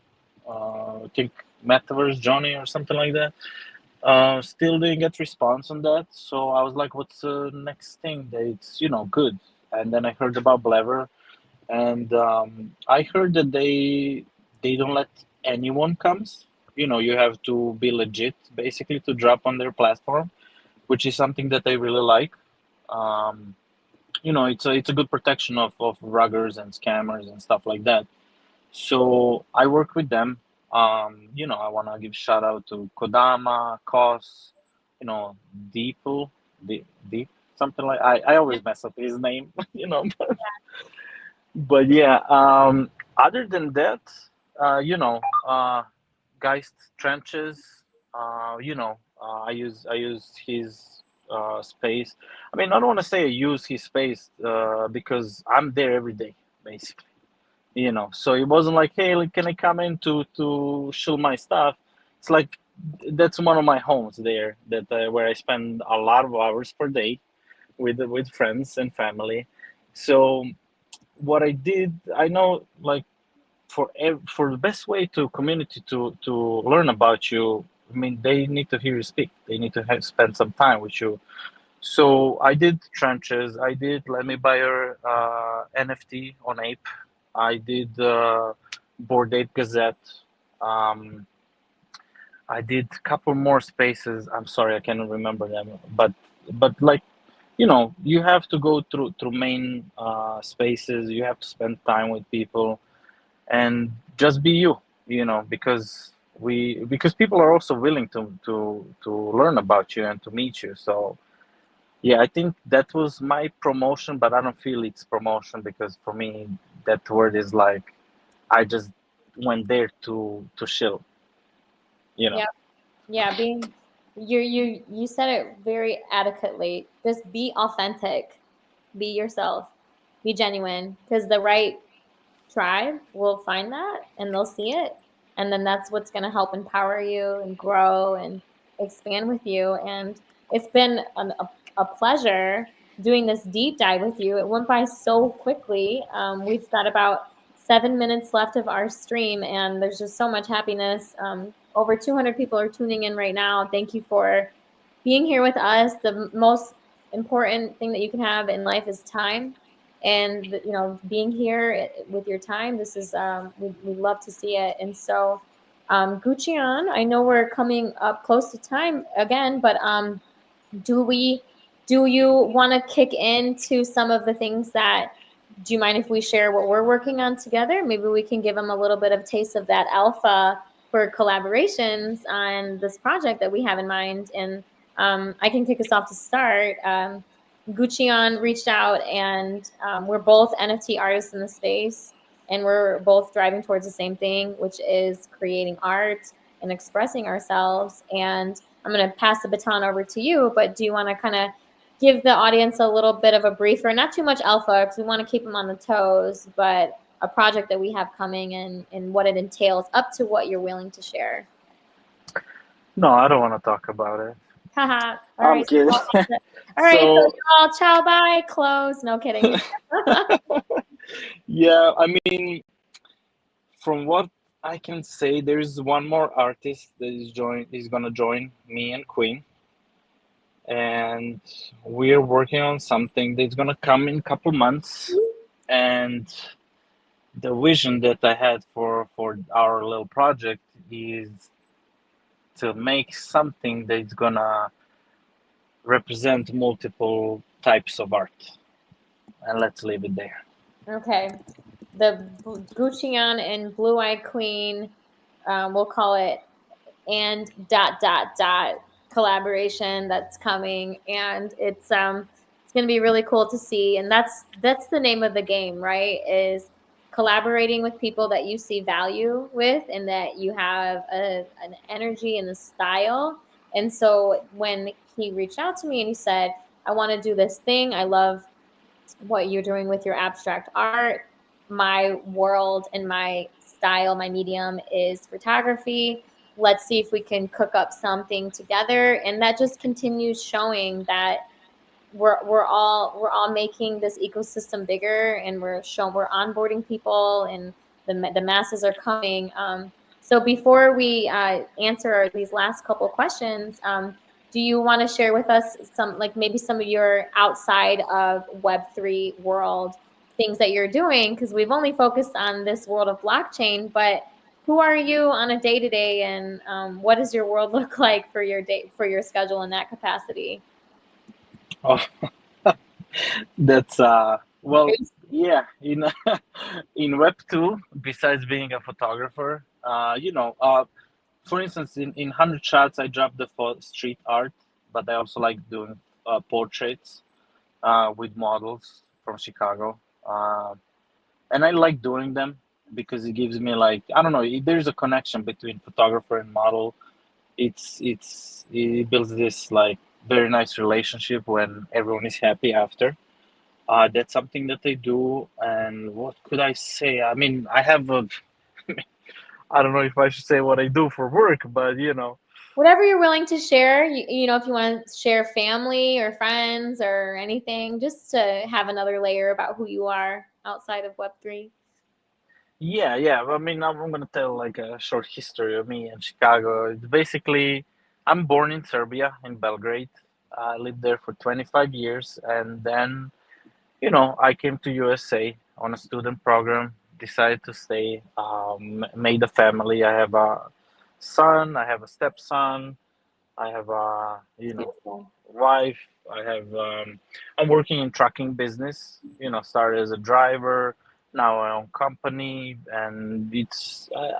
I think Metaverse Johnny or something like that. Still didn't get response on that, so I was like, "What's the next thing that's good?" And then I heard about Blever, and I heard that they don't let anyone comes. You have to be legit basically to drop on their platform, which is something that I really like. Um, it's a good protection of ruggers and scammers and stuff like that. So I work with them. I want to give shout out to Kodama, Kos, you know, Deeple, Deep, something like I always mess up his name, but yeah. Other than that, Geist trenches. I use his space. I mean, I don't want to say I use his space because I'm there every day, basically. So it wasn't like, hey, like, can I come in to show my stuff? It's like that's one of my homes there that where I spend a lot of hours per day with friends and family. So what I did, I know, like, for the best way to community to learn about you, I mean, they need to hear you speak. They need to spend some time with you. So I did trenches. I did let me buy your NFT on Ape. I did Board Ape Gazette. Um, I did a couple more spaces. I'm sorry, I cannot remember them. But like, you have to go through main spaces. You have to spend time with people and just be you. Because people are also willing to learn about you and to meet you. So yeah, I think that was my promotion, but I don't feel it's promotion because for me that word is like I just went there to chill, you know. Yeah. Yeah, you said it very adequately. Just be authentic, be yourself, be genuine, because the right tribe will find that and they'll see it, and then that's what's going to help empower you and grow and expand with you. And it's been a pleasure doing this deep dive with you. It went by so quickly. We've got about 7 minutes left of our stream, and there's just so much happiness. Over 200 people are tuning in right now. Thank you for being here with us. The most important thing that you can have in life is time, and being here with your time. This is we love to see it. And so Guccione, I know we're coming up close to time again, but do we do you want to kick into some of the things that, do you mind if we share what we're working on together? Maybe we can give them a little bit of taste of that alpha for collaborations on this project that we have in mind. And I can kick us off to start. Guccione reached out, and we're both NFT artists in the space, and we're both driving towards the same thing, which is creating art and expressing ourselves. And I'm going to pass the baton over to you, but do you want to kind of give the audience a little bit of a briefer, not too much alpha, because we want to keep them on the toes, but a project that we have coming and what it entails up to what you're willing to share? No, I don't want to talk about it. Haha. All I'm right. kidding. All right. So So y'all, ciao, bye, close. No kidding. yeah, I mean, from what I can say, there's one more artist that is gonna join me and Queen, and we're working on something that's gonna come in a couple months. And the vision that I had for our little project is to make something that's gonna represent multiple types of art. And let's leave it there. Okay. The Guccione and Blue Eye Queen, we'll call it and dot dot dot collaboration that's coming, and it's going to be really cool to see. And that's the name of the game, right? Is collaborating with people that you see value with and that you have an energy and a style. And so when he reached out to me and he said, I want to do this thing, I love what you're doing with your abstract art. My world and my style, my medium is photography. Let's see if we can cook up something together. And that just continues showing that we're all making this ecosystem bigger, and we're onboarding people, and the masses are coming. So before we answer these last couple of questions, do you want to share with us some, like maybe some of your outside of Web3 world things that you're doing? Because we've only focused on this world of blockchain, but who are you on a day to day, and what does your world look like for your day, for your schedule in that capacity? Oh, that's well, yeah. In in Web two, besides being a photographer, for instance, in 100 shots, I dropped the street art, but I also like doing portraits with models from Chicago, and I like doing them because it gives me, like, I don't know, there's a connection between photographer and model. It builds this like very nice relationship when everyone is happy after. That's something that I do. And what could I say? I mean, I have a. I don't know if I should say what I do for work, but Whatever you're willing to share, you know, if you want to share family or friends or anything, just to have another layer about who you are outside of Web3. yeah, yeah. I mean, I'm gonna tell like a short history of me in Chicago. It's basically, I'm born in Serbia, in Belgrade. I lived there for 25 years, and then I came to USA on a student program, decided to stay, made a family. I have a son, I have a stepson, I have a, Beautiful. wife. I'm working in trucking business, started as a driver, now I own company, and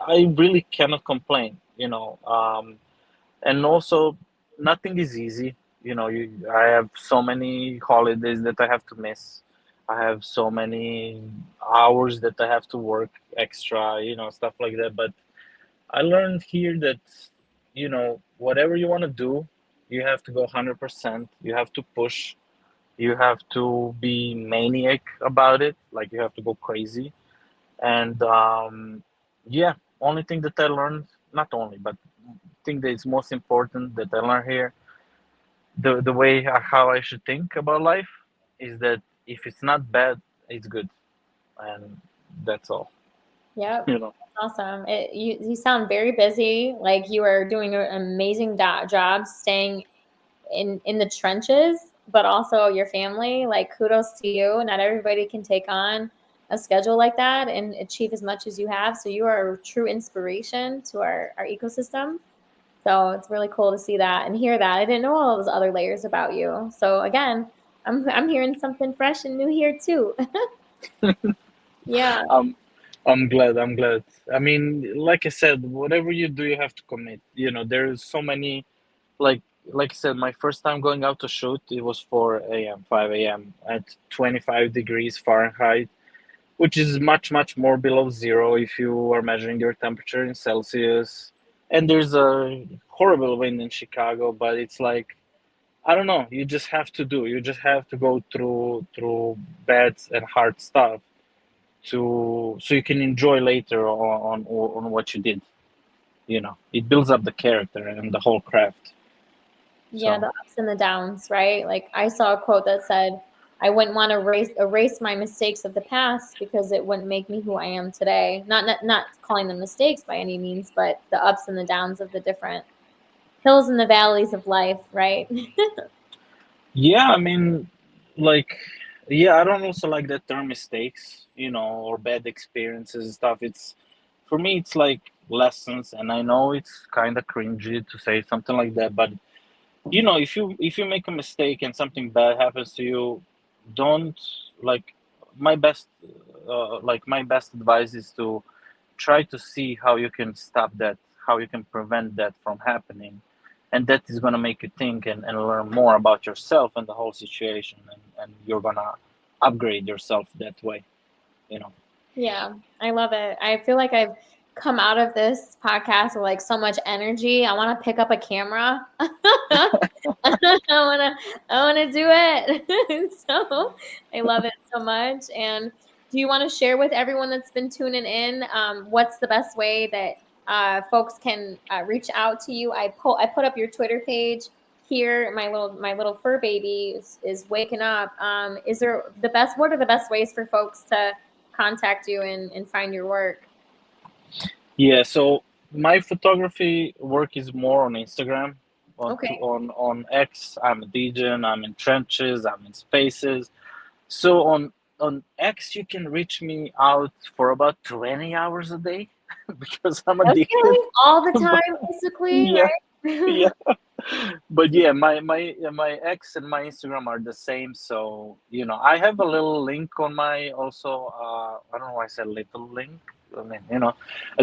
I really cannot complain, and also nothing is easy. I have so many holidays that I have to miss. I have so many hours that I have to work extra, stuff like that. But I learned here that whatever you want to do, you have to go 100%. You have to push. You have to be maniac about it, like you have to go crazy. And yeah, only thing that I learned, not only, but thing that is most important that I learned here, the way how I should think about life is that if it's not bad, it's good, and that's all. Yep. You know. Awesome. You sound very busy. Like you are doing an amazing job staying in the trenches, but also your family. Like kudos to you. Not everybody can take on a schedule like that and achieve as much as you have. So you are a true inspiration to our ecosystem. So it's really cool to see that and hear that. I didn't know all those other layers about you. So again, I'm hearing something fresh and new here too. Yeah. Um, I'm glad. I'm glad. I mean, like I said, whatever you do, you have to commit. There's so many, like, like I said, my first time going out to shoot, it was 4 a.m., 5 a.m. at 25 degrees Fahrenheit, which is much, much more below zero if you are measuring your temperature in Celsius. And there's a horrible wind in Chicago, but it's like, I don't know, you just have to go through bad and hard stuff to so you can enjoy later on what you did. It builds up the character and the whole craft. Yeah, So the ups and the downs, right? Like I saw a quote that said, "I wouldn't want to erase my mistakes of the past because it wouldn't make me who I am today." Not calling them mistakes by any means, but the ups and the downs of the different hills and the valleys of life, right? yeah, I mean, like, yeah, I don't also like that term mistakes, or bad experiences and stuff. It's For me, it's like lessons, and I know it's kind of cringy to say something like that, but if you make a mistake and something bad happens to you, don't like my best my best advice is to try to see how you can stop that, how you can prevent that from happening, and that is going to make you think and learn more about yourself and the whole situation, and you're going to upgrade yourself that way you know Yeah, I love it. I feel like I've come out of this podcast with like so much energy. I want to pick up a camera. I want to do it. So I love it so much. And do you want to share with everyone that's been tuning in what's the best way that folks can reach out to you? I put up your Twitter page here. My little fur baby is waking up. Is there the best? What are the best ways for folks to contact you and find your work? Yeah, so my photography work is more on Instagram. Okay. On X, I'm a DJ, and I'm in trenches, I'm in spaces. So on X, you can reach me out for about 20 hours a day because I'm addicted. Okay. All the But time, basically, yeah, right? yeah. But yeah, my X and my Instagram are the same. So I have a little link on my also. I don't know why I said little link. I mean,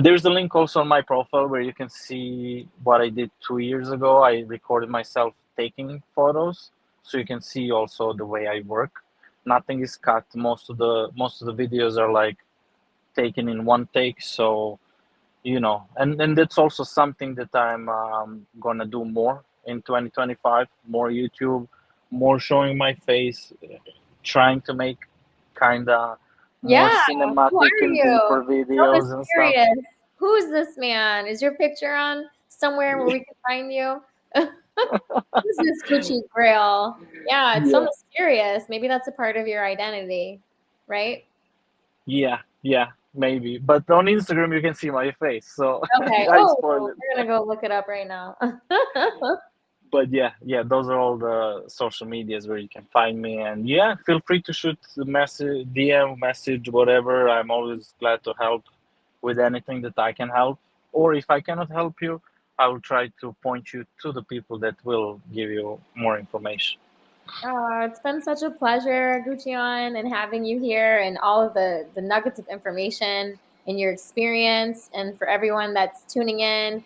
there's a link also on my profile where you can see what I did 2 years ago. I recorded myself taking photos, so you can see also the way I work. Nothing is cut. Most of the videos are like taken in one take. So and that's also something that I'm gonna do more in 2025. More YouTube, more showing my face, trying to make kind of more Yeah. Who cinematic are and you? deeper So videos and stuff. mysterious. Who's this man? Is your picture on somewhere where we can find you? Who's this Gucci Grail? Yeah, it's so Yeah, mysterious. Maybe that's a part of your identity, right? yeah, yeah, maybe. But on Instagram you can see my face, so Okay. I Oh, spoiled it. we're gonna go look it up right now. But yeah, those are all the social medias where you can find me. And yeah, feel free to shoot the message, DM, message, whatever. I'm always glad to help with anything that I can help. Or if I cannot help you, I will try to point you to the people that will give you more information. Oh, it's been such a pleasure, Guccione, and having you here and all of the nuggets of information and your experience. And for everyone that's tuning in,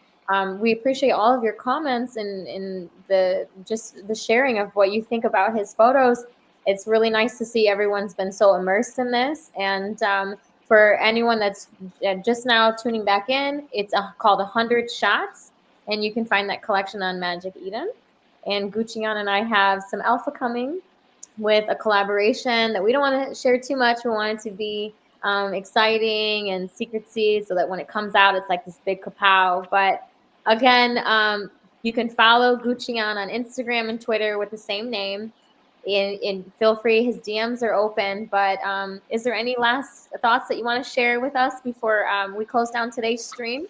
we appreciate all of your comments and the just the sharing of what you think about his photos. It's really nice to see everyone's been so immersed in this. And for anyone that's just now tuning back in, it's called 100 Shots, and you can find that collection on Magic Eden. And Guccion and I have some alpha coming with a collaboration that we don't want to share too much. We want it to be exciting and secrecy so that when it comes out, it's like this big kapow. But again, you can follow Guccion on Instagram and Twitter with the same name. And feel free, his DMs are open. But is there any last thoughts that you want to share with us before we close down today's stream?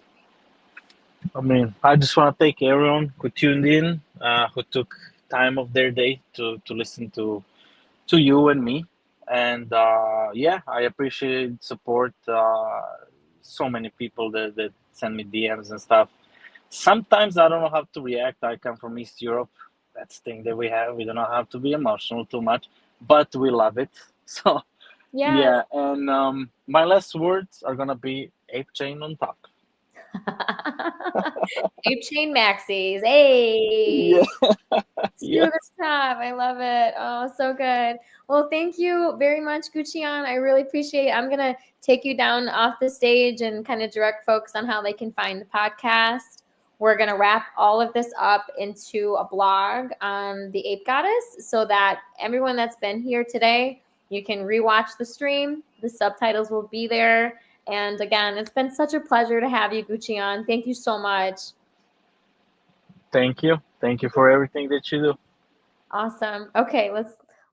I mean, I just want to thank everyone who tuned in, who took time of their day to listen to you and me. And yeah, I appreciate support. So many people that send me DMs and stuff. Sometimes I don't know how to react. I come from East Europe. That's the thing that we have. We don't know how to be emotional too much, but we love it. So Yes. yeah, and my last words are gonna be ape chain on top. Ape chain maxis. Hey. Yeah. Let's do Yes. this stuff. I love it. Oh, so good. Well, thank you very much, Guccione. I really appreciate it. I'm going to take you down off the stage and kind of direct folks on how they can find the podcast. We're going to wrap all of this up into a blog on the Ape Goddess so that everyone that's been here today, you can rewatch the stream. The subtitles will be there. And again, it's been such a pleasure to have you, Guccione. Thank you so much. Thank you. Thank you for everything that you do. Awesome. Okay,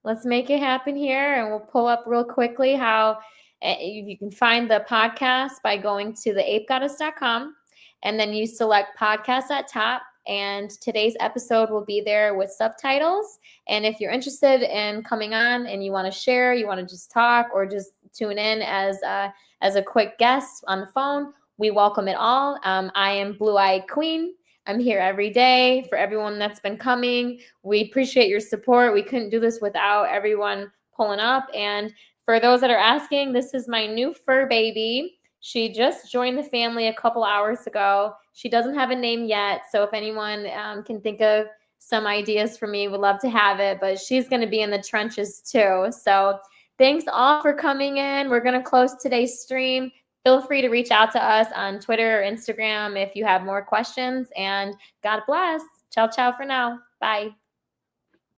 let's make it happen here, and we'll pull up real quickly how you can find the podcast by going to theapegoddess.com, and then you select podcast at top. And today's episode will be there with subtitles. And if you're interested in coming on and you want to share, you want to just talk or just tune in as a quick guest on the phone, we welcome it all. I am Blue Eyed Queen. I'm here every day for everyone that's been coming. We appreciate your support. We couldn't do this without everyone pulling up. And for those that are asking, this is my new fur baby. She just joined the family a couple hours ago. She doesn't have a name yet. So if anyone can think of some ideas for me, would love to have it. But she's going to be in the trenches too. So thanks all for coming in. We're going to close today's stream. Feel free to reach out to us on Twitter or Instagram if you have more questions. And God bless. Ciao, ciao for now. Bye.